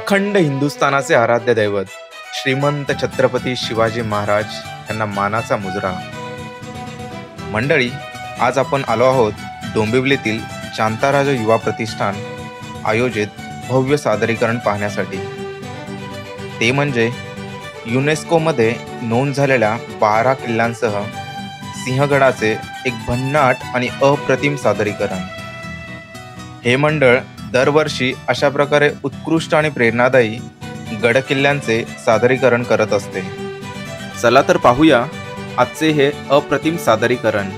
अखंड हिंदुस्थानाचे आराध्य दैवत श्रीमंत छत्रपती शिवाजी महाराज यांना मानाचा मुजरा। मंडळी, आज आपण आलो आहोत डोंबिवलीतील शांताराज युवा प्रतिष्ठान आयोजित भव्य सादरीकरण पाहण्यासाठी। ते म्हणजे युनेस्कोमध्ये नोंद झालेल्या 12 किल्ल्यांसह सिंहगडाचे एक भन्नाट आणि अप्रतिम सादरीकरण। हे मंडळ दरवर्षी अशा प्रकारे उत्कृष्ट आणि प्रेरणादायी गडकिल्ल्यांचे सादरीकरण करत असते। चला तर पाहूया आजचे हे अप्रतिम सादरीकरण।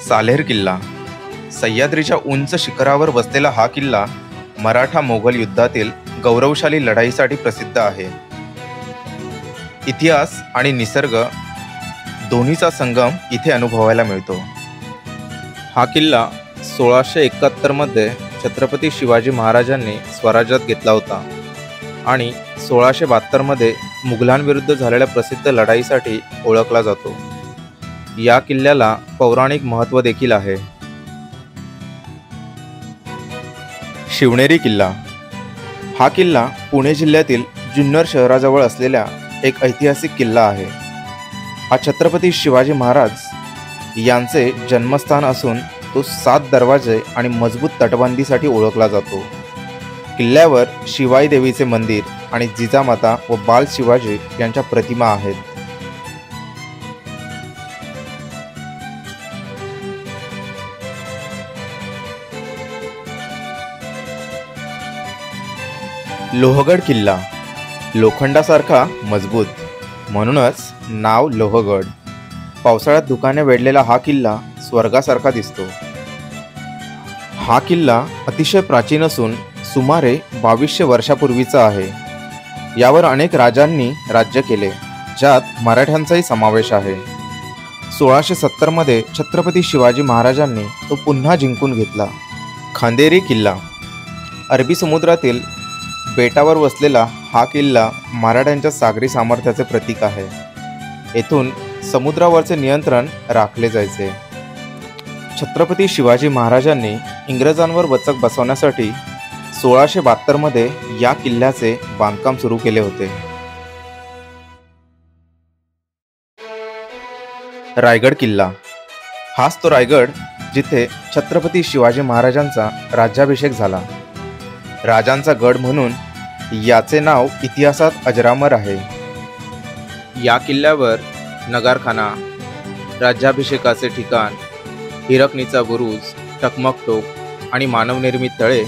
सालेर किल्ला सह्याद्रीच्या उंच शिखरावर बसलेला हा किल्ला मराठा मोगल युद्धातील गौरवशाली लढाईसाठी प्रसिद्ध आहे। इतिहास आणि निसर्ग दोन्हीचा संगम इथे अनुभवायला मिळतो। हा किल्ला 1671 मध्ये छत्रपती शिवाजी महाराजांनी स्वराज्यात घेतला होता आणि 1672 मध्ये मुघलांविरुद्ध झालेल्या प्रसिद्ध लढाईसाठी ओळखला जातो। या किल्ल्याला पौराणिक महत्त्व देखील आहे। शिवनेरी किल्ला हा किल्ला पुणे जिल्ह्यातील जुन्नर शहराजवळ असलेला एक ऐतिहासिक किल्ला आहे। हा छत्रपती शिवाजी महाराज यांचे जन्मस्थान असून तो 7 दरवाजे आणि मजबूत तटबंदीसाठी ओळखला जातो। किल्ल्यावर शिवाई देवीचे मंदिर आणि जिजामाता व बाल शिवाजी यांच्या प्रतिमा आहेत। लोहगड किल्ला लोखंडासारखा मजबूत, म्हणूनच नाव लोहगड। पावसाळ्यात धुकाने वेढलेला हा किल्ला स्वर्गासारखा दिसतो। हा किल्ला अतिशय प्राचीन असून सुमारे 2200 वर्षापूर्वीचा आहे। यावर अनेक राजांनी राज्य केले, ज्यात मराठ्यांचाही समावेश आहे। 1670 मध्ये छत्रपती शिवाजी महाराजांनी तो पुन्हा जिंकून घेतला। खांदेरी किल्ला अरबी समुद्रातील बेटावर वसलेला हा किल्ला मराठ्यांच्या सागरी सामर्थ्याचे प्रतीक आहे। येथून समुद्रावरचे नियंत्रण राखले जायचे। छत्रपती शिवाजी महाराजांनी इंग्रजांवर वचक बसवण्यासाठी 1672 मध्ये या किल्ल्याचे बांधकाम सुरू केले होते। रायगड किल्ला हाच तो रायगड जिथे छत्रपती शिवाजी महाराजांचा राज्याभिषेक झाला। राजांचा गड म्हणून याचे नाव इतिहासात अजरामर आहे। या किल्ल्यावर नगारखाना, राज्याभिषेकाचे ठिकाण, हिरकणीचा बुरुज, टकमक टोक आणि मानवनिर्मित तळे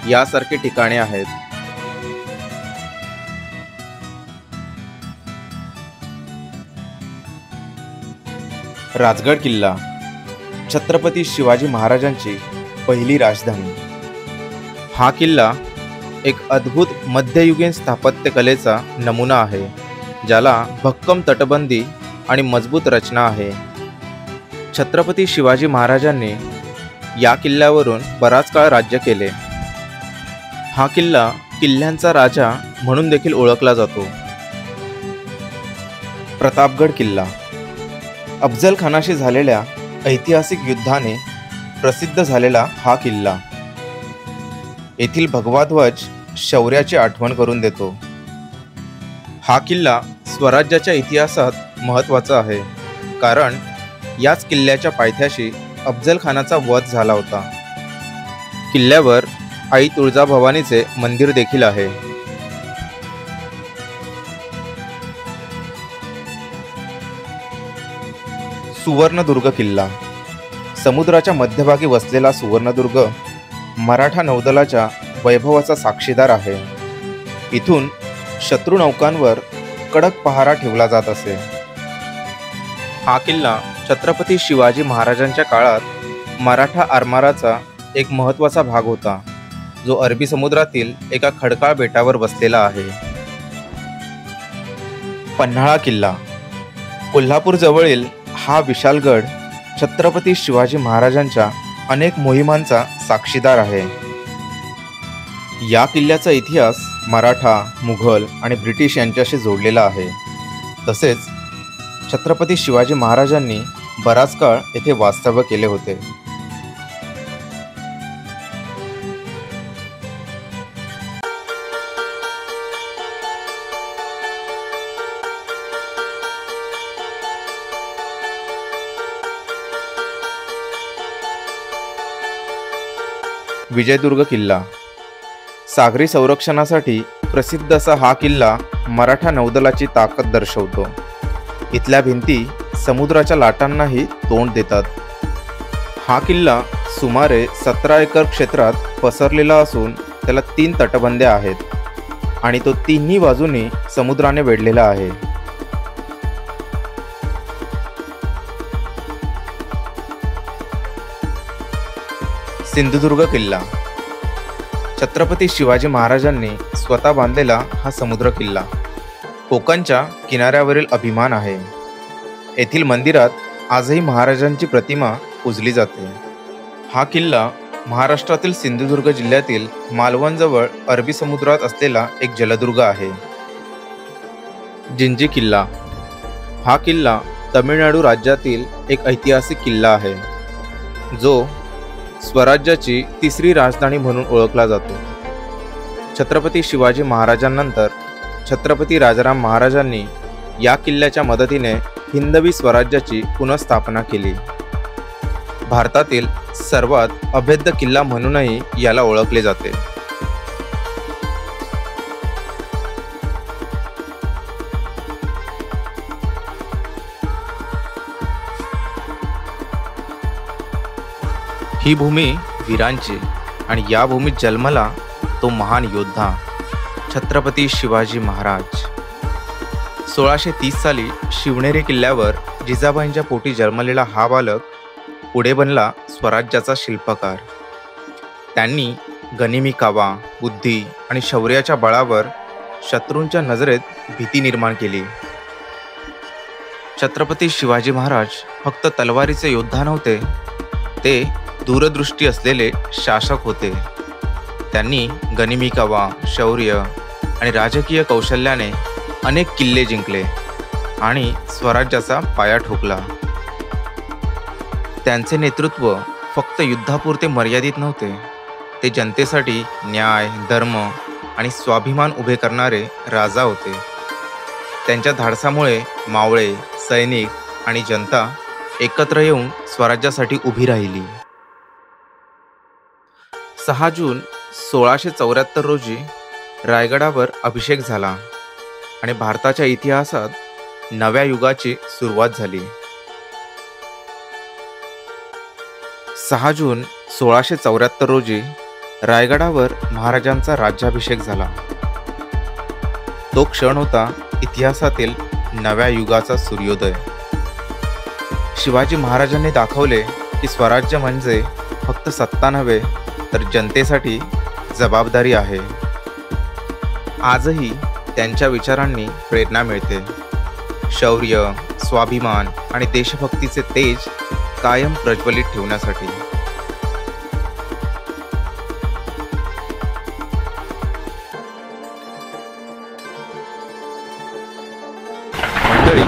यासारखे ठिकाणे आहेत। राजगड किल्ला छत्रपती शिवाजी महाराजांची पहिली राजधानी। हा किल्ला एक अद्भुत मध्ययुगीन स्थापत्यकलेचा नमुना आहे, ज्याला भक्कम तटबंदी आणि मजबूत रचना आहे। छत्रपती शिवाजी महाराजांनी या किल्ल्यावरून बराच काळ राज्य केले। हा किल्ला किल्ल्यांचा राजा म्हणून देखील ओळखला जातो। प्रतापगड किल्ला अफजल खानाशी झालेल्या ऐतिहासिक युद्धाने प्रसिद्ध झालेला हा किल्ला येथील भगवा ध्वज शौर्याची आठवण करून देतो। हा किल्ला स्वराज्याच्या इतिहासात महत्त्वाचा आहे, कारण याच किल्ल्याच्या पायथ्याशी अफजल खानाचा वध झाला होता। किल्ल्यावर आई तुळजाभवानीचे मंदिर देखील आहे। सुवर्णदुर्ग किल्ला समुद्राच्या मध्यभागी वसलेला सुवर्णदुर्ग मराठा नौदलाच्या वैभवाचा साक्षीदार आहे। इथून शत्रू नौकांवर कडक पहारा ठेवला जात असे। हा किल्ला छत्रपती शिवाजी महाराजांच्या काळात मराठा आरमाराचा एक महत्त्वाचा भाग होता, जो अरबी समुद्रातील एका खडकाळ बेटावर बसलेला आहे। पन्हाळा किल्ला कोल्हापूर जवळील हा विशालगड छत्रपती शिवाजी महाराजांच्या अनेक मोहिमांचा साक्षीदार आहे। या किल्ल्याचा इतिहास मराठा, मुघल आणि ब्रिटिश यांच्याशी जोडलेला आहे। तसेच छत्रपती शिवाजी महाराजांनी बराच काळ येथे वास्तव्य केले होते। विजयदुर्ग किल्ला. सागरी संरक्षणासाठी प्रसिद्ध असा हा किल्ला मराठा नौदलाची ताकद दर्शवतो. इथल्या भिंती समुद्राच्या लाटांनाही तोंड देतात. हा किल्ला सुमारे 17 एकर क्षेत्रात पसरलेला असून त्याला 3 तटबंद्या आहेत आणि तो तिन्ही बाजूनी समुद्राने वेढलेला आहे. सिंधुदुर्ग किल्ला. छत्रपती शिवाजी महाराजांनी स्वतः बांधलेला हा समुद्र किल्ला कोकणच्या किनाऱ्यावरील अभिमान आहे. येथील मंदिरात आजही महाराजांची प्रतिमा पूजली जाते. हा किल्ला महाराष्ट्रातील सिंधुदुर्ग जिल्ह्यातील मालवणजवळ अरबी समुद्रात असलेला एक जलदुर्ग आहे. जिंजी किल्ला. हा किल्ला तमिळनाडू राज्यातील एक ऐतिहासिक किल्ला आहे जो स्वराज्याची तिसरी राजधानी म्हणून ओळखला जातो. छत्रपती शिवाजी महाराजांनंतर छत्रपती राजाराम महाराजांनी या किल्ल्याच्या मदतीने हिंदवी स्वराज्याची पुनर्स्थापना केली. भारतातील सर्वात अभेद्य किल्ला म्हणूनही याला ओळखले जाते. ही भूमी वीरांची आणि या भूमीत जन्मला तो महान योद्धा छत्रपती शिवाजी महाराज. 1630 साली शिवनेरी किल्ल्यावर जिजाबाईंच्या पोटी जन्मलेला हा बालक पुढे बनला स्वराज्याचा शिल्पकार. त्यांनी गनिमी कावा, बुद्धी आणि शौर्याच्या बळावर शत्रूंच्या नजरेत भीती निर्माण केली. छत्रपती शिवाजी महाराज फक्त तलवारीचे योद्धा नव्हते, ते दूरदृष्टी असलेले शासक होते. त्यांनी गनिमी कावा, शौर्य आणि राजकीय कौशल्याने अनेक किल्ले जिंकले आणि स्वराज्याचा पाया ठोकला. त्यांचे नेतृत्व फक्त युद्धापुरते मर्यादित नव्हते, ते जनतेसाठी न्याय, धर्म आणि स्वाभिमान उभे करणारे राजा होते. त्यांच्या धाडसामुळे मावळे, सैनिक आणि जनता एकत्र येऊन स्वराज्यासाठी उभी राहिली. 6 जून 1674 रोजी रायगडावर अभिषेक झाला आणि भारताच्या इतिहासात नव्या युगाची सुरुवात झाली. 6 जून 1674 रोजी रायगडावर महाराजांचा राज्याभिषेक झाला. तो क्षण होता इतिहासातील नव्या युगाचा सूर्योदय. शिवाजी महाराजांनी दाखवले की स्वराज्य म्हणजे फक्त सत्ता नव्हे तर जनतेसाठी जबाबदारी आहे. आजही त्यांच्या विचारांनी प्रेरणा मिळते. शौर्य, स्वाभिमान आणि देशभक्तीचे तेज कायम प्रज्वलित ठेवण्यासाठी. मंडळी,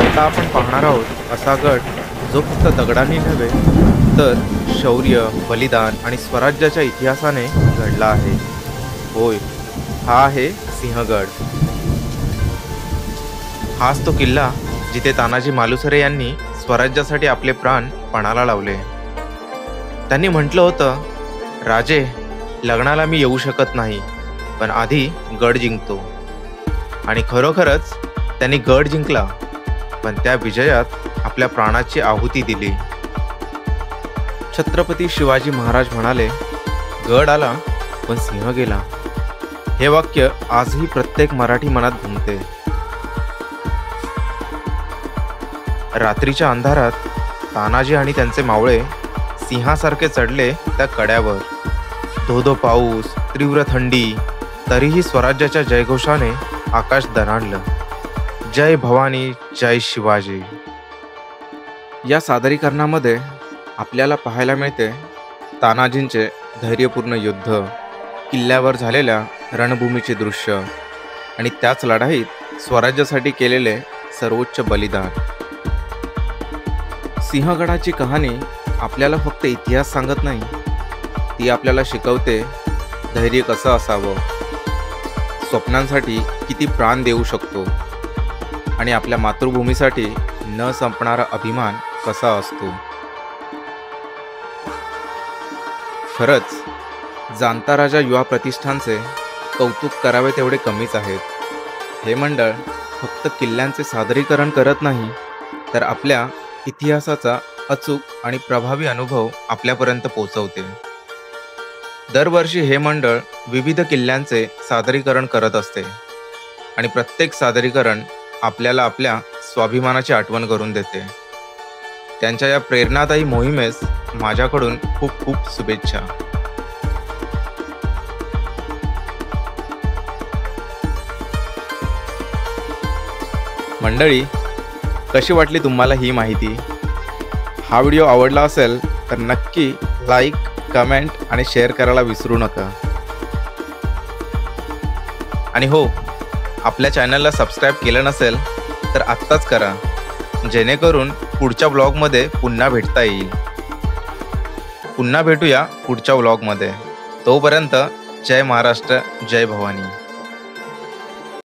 आता आपण पाहणार आहोत असा गड जो फक्त दगडांनी नव्हे तर शौर्य, बलिदान आणि स्वराज्याच्या इतिहासाने घडला आहे. होय, हा आहे सिंहगड. हाच तो किल्ला जिथे तानाजी मालुसरे यांनी स्वराज्यासाठी आपले प्राण पणाला लावले. त्यांनी म्हटलं होतं, राजे, लग्नाला मी येऊ शकत नाही, पण आधी गड जिंकतो. आणि खरोखरच त्यांनी गड जिंकला, पण त्या विजयात आपल्या प्राणाची आहुती दिली. छत्रपती शिवाजी महाराज म्हणाले, गड आला पण सिंह गेला. हे वाक्य आजही प्रत्येक मराठी मनात घुमते. रात्रीच्या अंधारात तानाजी आणि त्यांचे मावळे सिंहासारखे चढले त्या कड्यावर. धो-धो पाऊस, तीव्र थंडी, तरीही स्वराज्याच्या जयघोषाने आकाश दणाणलं. जय भवानी, जय शिवाजी. या सादरीकरणामध्ये आपल्याला पाहायला मिळते तानाजींचे धैर्यपूर्ण युद्ध, किल्ल्यावर झालेल्या रणभूमीचे दृश्य आणि त्याच लढाईत स्वराज्यासाठी केलेले सर्वोच्च बलिदान. सिंहगडाची कहाणी आपल्याला फक्त इतिहास सांगत नाही, ती आपल्याला शिकवते धैर्य कसं असावं, स्वप्नांसाठी किती प्राण देऊ शकतो आणि आपल्या मातृभूमीसाठी न संपणारा अभिमान कसा असतो. खरंच जाणता राजा युवा प्रतिष्ठानचे कौतुक करावे तेवढे कमीच आहेत. हे मंडळ फक्त किल्ल्यांचे सादरीकरण करत नाही, तर आपल्या इतिहासाचा अचूक आणि प्रभावी अनुभव आपल्यापर्यंत पोहोचवते. दरवर्षी हे मंडळ विविध किल्ल्यांचे सादरीकरण करत असते आणि प्रत्येक सादरीकरण आपल्याला आपल्या स्वाभिमानाची आठवण करून देते. त्यांच्या या प्रेरणादायी मोहिमेस माझ्याकडून खूप खूप शुभेच्छा. मंडळी, कशी वाटली तुम्हाला ही माहिती? हा व्हिडिओ आवडला असेल तर नक्की लाईक, कमेंट आणि शेअर करायला विसरू नका. आणि हो, आपल्या चॅनलला सबस्क्राईब केलं नसेल तर आत्ताच करा, जेणेकरून पुढच्या व्लॉगमध्ये पुन्हा भेटता येईल. पुन्हा भेटूया पुढच्या व्लॉगमध्ये. तोपर्यंत जय महाराष्ट्र, जय भवानी.